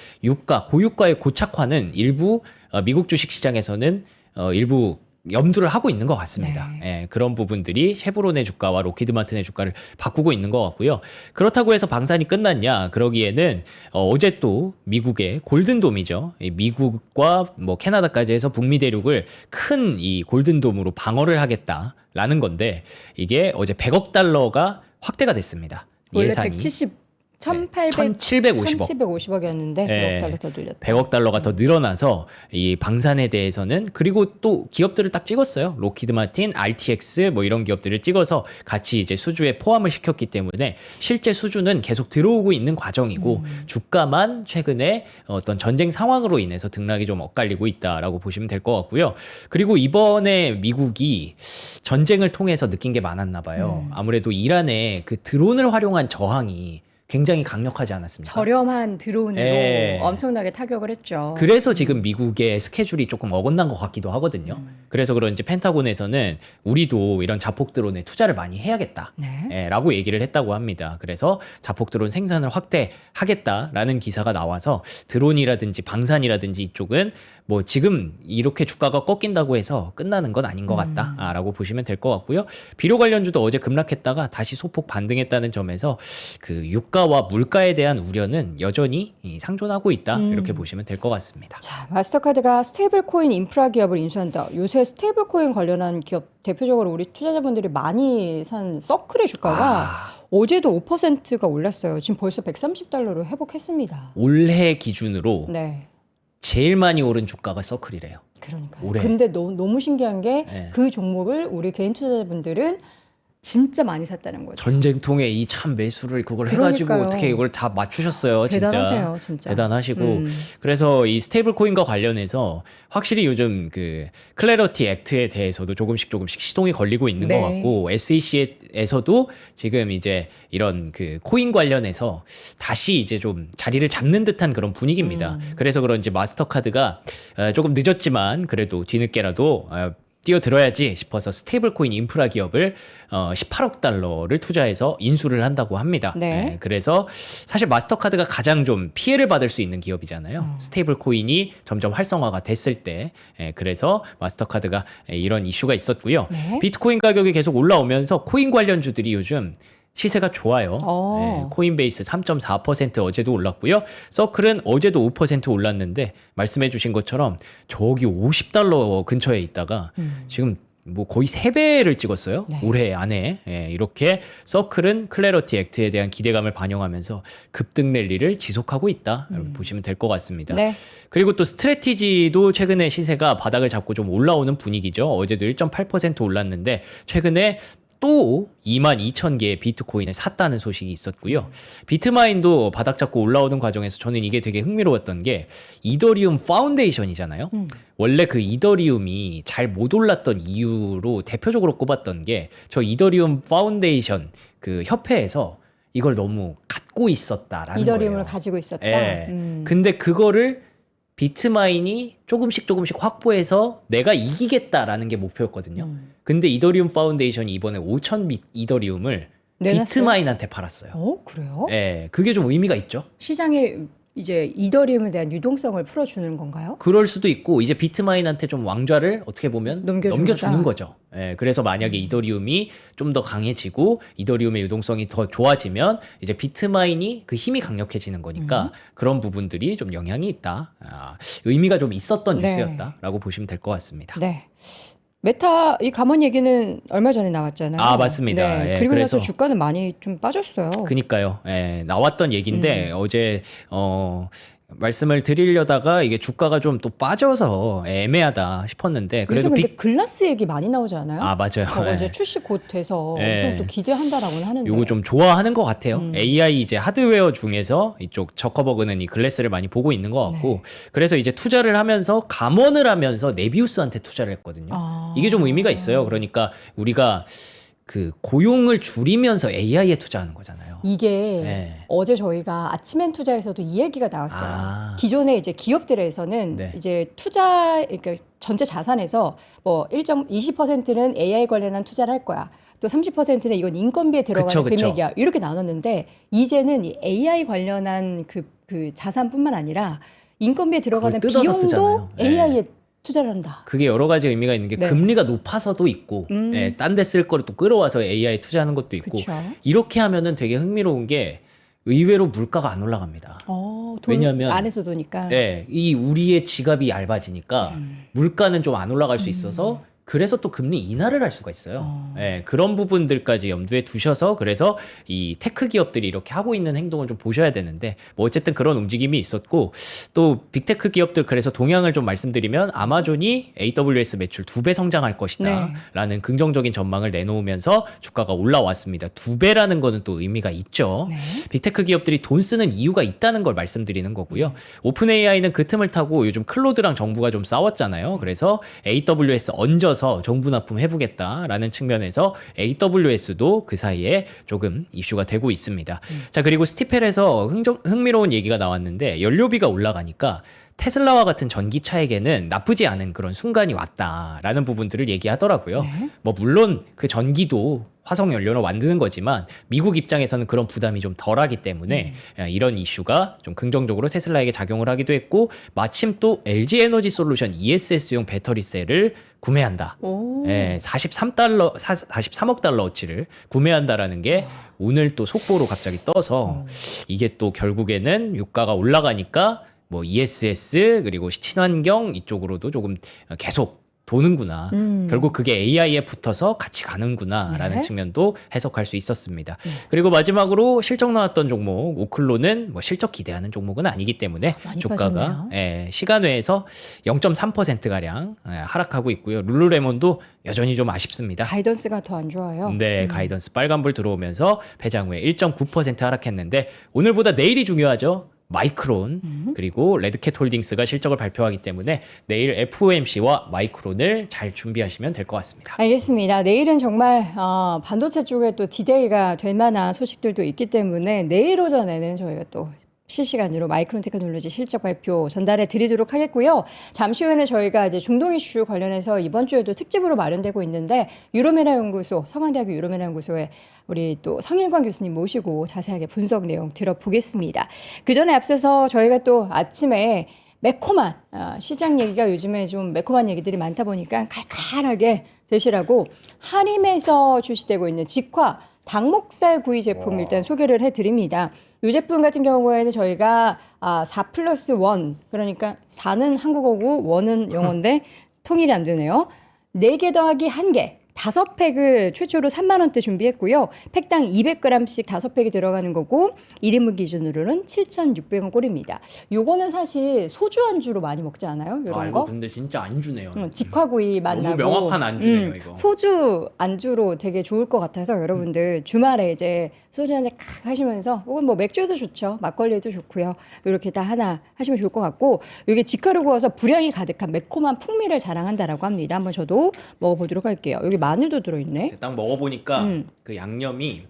고유가의 고착화는 일부 미국 주식 시장에서는 일부 염두를 하고 있는 것 같습니다. 네. 그런 부분들이 쉐브론의 주가와 로키드 마틴의 주가를 바꾸고 있는 것 같고요. 그렇다고 해서 방산이 끝났냐? 그러기에는 어제 또 미국의 골든돔이죠. 미국과 뭐 캐나다까지 해서 북미 대륙을 큰 이 골든돔으로 방어를 하겠다라는 건데 이게 어제 100억 달러가 확대가 됐습니다. 원래 예산이 1750억 1750억. 1,750억이었는데 네. 100억 달러 더 늘렸다. 100억 달러가 더 늘어나서 이 방산에 대해서는 그리고 또 기업들을 딱 찍었어요. 로키드 마틴, RTX 뭐 이런 기업들을 찍어서 같이 이제 수주에 포함을 시켰기 때문에 실제 수주는 계속 들어오고 있는 과정이고 주가만 최근에 어떤 전쟁 상황으로 인해서 등락이 좀 엇갈리고 있다라고 보시면 될 것 같고요. 그리고 이번에 미국이 전쟁을 통해서 느낀 게 많았나 봐요. 아무래도 이란의 그 드론을 활용한 저항이 굉장히 강력하지 않았습니까? 저렴한 드론으로 예. 엄청나게 타격을 했죠. 그래서 지금 미국의 스케줄이 조금 어긋난 것 같기도 하거든요. 그래서 그런지 펜타곤에서는 우리도 이런 자폭 드론에 투자를 많이 해야겠다. 네. 라고 얘기를 했다고 합니다. 그래서 자폭 드론 생산을 확대하겠다라는 기사가 나와서 드론이라든지 방산이라든지 이쪽은 뭐 지금 이렇게 주가가 꺾인다고 해서 끝나는 건 아닌 것 같다라고 보시면 될 것 같고요. 비료 관련주도 어제 급락했다가 다시 소폭 반등했다는 점에서 그 유가와 물가에 대한 우려는 여전히 상존하고 있다. 이렇게 보시면 될 것 같습니다. 자, 마스터카드가 스테이블코인 인프라 기업을 인수한다. 요새 스테이블코인 관련한 기업 대표적으로 우리 투자자분들이 많이 산 서클의 주가가 어제도 5%가 올랐어요. 지금 벌써 130달러로 회복했습니다. 올해 기준으로 네. 제일 많이 오른 주가가 서클이래요. 그러니까요. 올해. 근데 너무 신기한 게 네. 그 종목을 우리 개인 투자자분들은 진짜 많이 샀다는 거죠. 전쟁통에 이 참 매수를 그걸 해가지고 그러니까요. 어떻게 이걸 다 맞추셨어요. 대단하세요, 진짜. 대단하시고 그래서 이 스테이블 코인과 관련해서 확실히 요즘 그 클래러티 액트에 대해서도 조금씩 시동이 걸리고 있는 네. 것 같고 SEC에서도 지금 이제 이런 그 코인 관련해서 다시 이제 좀 자리를 잡는 듯한 그런 분위기입니다. 그래서 그런지 마스터카드가 조금 늦었지만 그래도 뒤늦게라도 뛰어들어야지 싶어서 스테이블 코인 인프라 기업을 18억 달러를 투자해서 인수를 한다고 합니다. 네. 그래서 사실 마스터카드가 가장 좀 피해를 받을 수 있는 기업이잖아요. 스테이블 코인이 점점 활성화가 됐을 때. 그래서 마스터카드가 이런 이슈가 있었고요. 네. 비트코인 가격이 계속 올라오면서 코인 관련주들이 요즘 시세가 좋아요. 코인베이스 3.4% 어제도 올랐고요. 서클은 어제도 5% 올랐는데 말씀해 주신 것처럼 저기 50달러 근처에 있다가 지금 뭐 거의 3배를 찍었어요. 네. 올해 안에. 이렇게 서클은 클래러티 액트에 대한 기대감을 반영하면서 급등 랠리를 지속하고 있다. 이렇게 보시면 될 것 같습니다. 네. 그리고 또 스트래티지도 최근에 시세가 바닥을 잡고 좀 올라오는 분위기죠. 어제도 1.8% 올랐는데 최근에 또 22,000개의 비트코인을 샀다는 소식이 있었고요. 비트마인도 바닥 잡고 올라오는 과정에서 저는 이게 되게 흥미로웠던 게 이더리움 파운데이션이잖아요. 원래 그 이더리움이 잘 못 올랐던 이유로 대표적으로 꼽았던 게 저 이더리움 파운데이션 그 협회에서 이걸 너무 갖고 있었다라는 이더리움을 거예요. 가지고 있었다. 예. 근데 그거를 비트마인이 조금씩 확보해서 내가 이기겠다라는 게 목표였거든요. 근데 이더리움 파운데이션이 이번에 5,000 이더리움을 내놨어요? 비트마인한테 팔았어요. 그래요? 예, 그게 좀 의미가 있죠. 시장에 이제 이더리움에 대한 유동성을 풀어주는 건가요? 그럴 수도 있고 이제 비트마인한테 좀 왕좌를 어떻게 보면 넘겨준 넘겨주는 거다. 거죠. 예, 그래서 만약에 이더리움이 좀 더 강해지고 이더리움의 유동성이 더 좋아지면 이제 비트마인이 그 힘이 강력해지는 거니까 그런 부분들이 좀 영향이 있다. 의미가 좀 있었던 네. 뉴스였다라고 보시면 될 것 같습니다. 네. 메타 이 감원 얘기는 얼마 전에 나왔잖아요. 아, 맞습니다. 네. 예, 그리고 나서 그래서 주가는 많이 좀 빠졌어요. 그니까요. 예, 나왔던 얘기인데 어제 말씀을 드리려다가 이게 주가가 좀 또 빠져서 애매하다 싶었는데 그래도 요즘 근데 글라스 얘기 많이 나오지 않아요? 아, 맞아요. 저거 예. 이제 출시 곧 돼서 예. 엄청 또 기대한다라고는 하는데. 요거 좀 좋아하는 것 같아요. AI 이제 하드웨어 중에서 이쪽 저커버그는 이 글래스를 많이 보고 있는 것 같고 그래서 이제 투자를 하면서 감원을 하면서 네비우스한테 투자를 했거든요. 이게 좀 의미가 있어요. 그러니까 우리가 그 고용을 줄이면서 AI에 투자하는 거잖아요. 이게 네. 어제 저희가 아침엔 투자에서도 이 얘기가 나왔어요. 아. 기존의 이제 기업들에서는 네. 이제 투자 그러니까 전체 자산에서 뭐 20%는 AI 관련한 투자를 할 거야. 또 30%는 이건 인건비에 들어가는 그쵸. 금액이야. 이렇게 나눴는데 이제는 이 AI 관련한 그 자산뿐만 아니라 인건비에 들어가는 그걸 뜯어서 비용도 쓰잖아요. 네. AI에 투자를 한다. 그게 여러 가지 의미가 있는 게 네. 금리가 높아서도 있고 딴 데 쓸 거를 또 끌어와서 AI에 투자하는 것도 있고 그쵸. 이렇게 하면은 되게 흥미로운 게 의외로 물가가 안 올라갑니다. 돈 왜냐면 안에서 도니까. 네, 이 우리의 지갑이 얇아지니까 물가는 좀 안 올라갈 수 있어서 그래서 또 금리 인하를 할 수가 있어요. 예, 그런 부분들까지 염두에 두셔서 그래서 이 테크 기업들이 이렇게 하고 있는 행동을 좀 보셔야 되는데 뭐 어쨌든 그런 움직임이 있었고 또 빅테크 기업들 그래서 동향을 좀 말씀드리면 아마존이 AWS 매출 2배 성장할 것이다 네. 라는 긍정적인 전망을 내놓으면서 주가가 올라왔습니다. 2배라는 거는 또 의미가 있죠. 네. 빅테크 기업들이 돈 쓰는 이유가 있다는 걸 말씀드리는 거고요. 오픈 AI는 그 틈을 타고 요즘 클로드랑 정부가 좀 싸웠잖아요. 그래서 AWS 얹어서 띄어서 정부 납품해보겠다라는 측면에서 AWS도 그 사이에 조금 이슈가 되고 있습니다. 자, 그리고 스티펠에서 흥미로운 얘기가 나왔는데 연료비가 올라가니까 테슬라와 같은 전기차에게는 나쁘지 않은 그런 순간이 왔다라는 부분들을 얘기하더라고요. 네. 뭐 물론 그 전기도 화석 연료로 만드는 거지만 미국 입장에서는 그런 부담이 좀 덜하기 때문에 이런 이슈가 좀 긍정적으로 테슬라에게 작용을 하기도 했고 마침 또 LG 에너지 솔루션 ESS용 배터리 셀을 구매한다. 오. 43억 달러어치를 구매한다라는 게 오늘 또 속보로 갑자기 떠서 이게 또 결국에는 유가가 올라가니까 뭐 ESS 그리고 친환경 이쪽으로도 조금 계속 도는구나. 결국 그게 AI에 붙어서 같이 가는구나라는 네. 측면도 해석할 수 있었습니다. 그리고 마지막으로 실적 나왔던 종목 오클로는 뭐 실적 기대하는 종목은 아니기 때문에 많이 주가가 빠졌네요. 시간외에서 0.3% 가량 하락하고 있고요. 룰루레몬도 여전히 좀 아쉽습니다. 가이던스가 더 안 좋아요. 네, 가이던스 빨간불 들어오면서 배당 후에 1.9% 하락했는데 오늘보다 내일이 중요하죠. 마이크론 그리고 레드캣 홀딩스가 실적을 발표하기 때문에 내일 FOMC와 마이크론을 잘 준비하시면 될 것 같습니다. 알겠습니다. 내일은 정말 반도체 쪽에 또 디데이가 될 만한 소식들도 있기 때문에 내일 오전에는 저희가 또 실시간으로 마이크론 테크놀로지 실적 발표 전달해 드리도록 하겠고요. 잠시 후에는 저희가 이제 중동 이슈 관련해서 이번 주에도 특집으로 마련되고 있는데 유로메나 연구소, 서강대학교 유로메나 연구소에 우리 또 성일관 교수님 모시고 자세하게 분석 내용 들어보겠습니다. 그 전에 앞서서 저희가 또 아침에 매콤한 시장 얘기가 요즘에 좀 매콤한 얘기들이 많다 보니까 칼칼하게 드시라고 한림에서 출시되고 있는 직화 닭목살 구이 제품 일단 소개를 해드립니다. 이 제품 같은 경우에는 저희가 4+1 그러니까 4는 한국어고 1은 영어인데 통일이 안 되네요. 4개 더하기 1개 5팩을 최초로 3만 원대 준비했고요. 팩당 200g씩 5팩이 들어가는 거고 1인분 기준으로는 7,600원 꼴입니다. 요거는 사실 소주 안주로 많이 먹지 않아요? 이런 이거 거? 근데 진짜 안주네요. 직화구이 맛 너무 나고 명확한 안주네요, 이거. 소주 안주로 되게 좋을 것 같아서 여러분들 주말에 이제 소주 한잔 칵 하시면서 혹은 뭐 맥주도 좋죠. 막걸리도 좋고요. 이렇게 다 하나 하시면 좋을 것 같고 이게 직화로 구워서 불향이 가득한 매콤한 풍미를 자랑한다라고 합니다. 한번 저도 먹어보도록 할게요. 여기 마늘도 들어있네. 딱 먹어보니까 그 양념이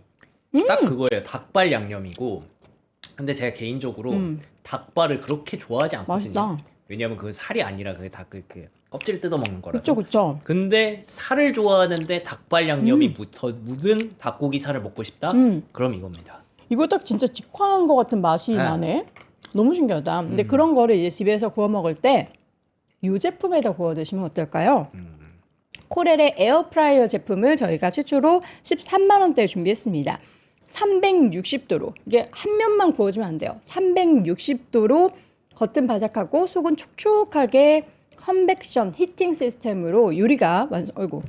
딱 그거예요. 닭발 양념이고. 근데 제가 개인적으로 닭발을 그렇게 좋아하지 않거든요. 맛있다. 왜냐하면 그 살이 아니라 그 껍질 뜯어 먹는 거라서. 그쵸 그쵸. 근데 살을 좋아하는데 닭발 양념이 묻은 닭고기 살을 먹고 싶다? 그럼 이겁니다. 이거 딱 진짜 직화한 것 같은 맛이 네. 나네. 너무 신기하다. 근데 그런 거를 이제 집에서 구워 먹을 때 이 제품에다 구워 드시면 어떨까요? 코렐의 에어프라이어 제품을 저희가 최초로 13만 원대에 준비했습니다. 360도로 이게 한 면만 구워주면 안 돼요. 360도로 겉은 바삭하고 속은 촉촉하게 컨벡션 히팅 시스템으로 요리가 이거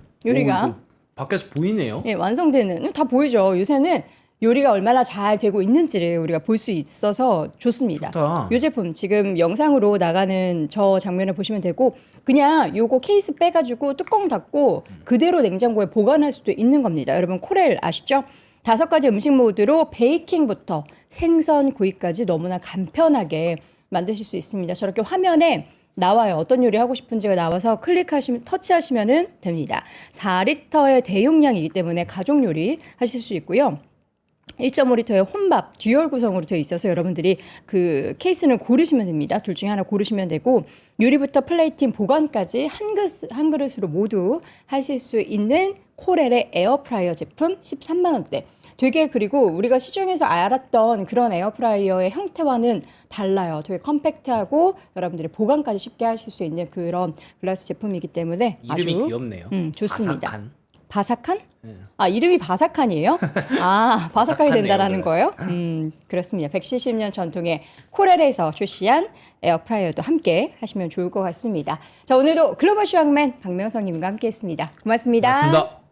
밖에서 보이네요. 예, 완성되는 다 보이죠. 요새는 요리가 얼마나 잘 되고 있는지를 우리가 볼 수 있어서 좋습니다. 좋다. 이 제품 지금 영상으로 나가는 저 장면을 보시면 되고 그냥 요거 케이스 빼가지고 뚜껑 닫고 그대로 냉장고에 보관할 수도 있는 겁니다. 여러분 코렐 아시죠? 5가지 음식 모드로 베이킹부터 생선 구이까지 너무나 간편하게 만드실 수 있습니다. 저렇게 화면에 나와요. 어떤 요리 하고 싶은지가 나와서 터치하시면 됩니다. 4리터의 대용량이기 때문에 가족 요리 하실 수 있고요. 1.5리터의 혼밥 듀얼 구성으로 되어 있어서 여러분들이 그 케이스는 고르시면 됩니다. 둘 중에 하나 고르시면 되고 요리부터 플레이팅 보관까지 한 그릇으로 모두 하실 수 있는 코렐의 에어프라이어 제품 13만 원대. 되게 그리고 우리가 시중에서 알았던 그런 에어프라이어의 형태와는 달라요. 되게 컴팩트하고 여러분들이 보관까지 쉽게 하실 수 있는 그런 글라스 제품이기 때문에 이름이 아주 귀엽네요. 좋습니다. 바삭한. 바삭한? 네. 이름이 바삭한이에요? 바삭하게 바삭하네요, 된다라는 그래서. 거예요? 그렇습니다. 170년 전통의 코렐에서 출시한 에어프라이어도 함께 하시면 좋을 것 같습니다. 자, 오늘도 글로벌 슈왕맨 박명성님과 함께 했습니다. 고맙습니다. 고맙습니다.